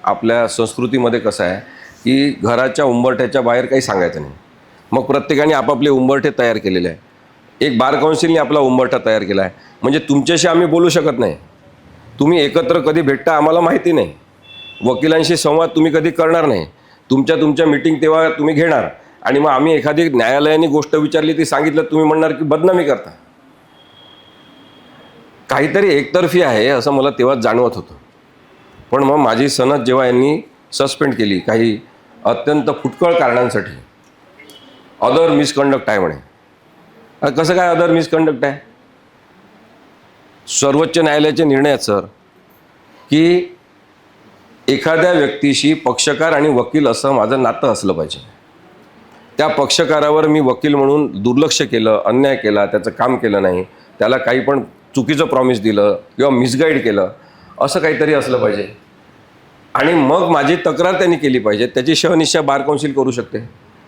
आपल्या संस्कृतीमध्ये कसं आहे की घराच्या उंबरठ्याच्या बाहेर काही सांगायचं नाही. मग प्रत्येकाने आपापले उंबरठे तयार केलेले आहे. एक बार काउन्सिलने आपला उंबरठा तयार केला आहे. म्हणजे तुमच्याशी आम्ही बोलू शकत नाही. तुम्ही एकत्र कधी भेटता आम्हाला माहिती नाही. वकिलांशी संवाद तुम्ही कधी करणार नाही. तुमच्या मीटिंग तेव्हा तुम्ही घेणार आणि मग आम्ही एखादी न्यायालयाने गोष्ट विचारली ती सांगितलं तुम्ही म्हणणार की बदनामी करता. काहीतरी एकतर्फी आहे असं मला तेव्हा जाणवत होतं. पण मग माझी सनद जेव्हा यांनी सस्पेंड केली काही अत्यंत फुटकळ कारणांसाठी, अदर मिसकंडक्ट आहे म्हणे. कसं काय अदर मिसकंडक्ट आहे? सर्वोच्च न्यायालयाचे निर्णय आहेत सर की एखाद्या व्यक्तीशी पक्षकार आणि वकील असं माझं नातं असलं पाहिजे. त्या पक्षकारावर मी वकील म्हणून दुर्लक्ष केलं, अन्याय केला, त्याचं काम केलं नाही, त्याला काही पण चुकीचं प्रॉमिस दिलं किंवा मिसगाईड केलं, असं काहीतरी असलं पाहिजे. आणि मग माझी तक्रार त्यांनी केली पाहिजे. त्याची शहनिशा बार काउन्सिल करू शकते.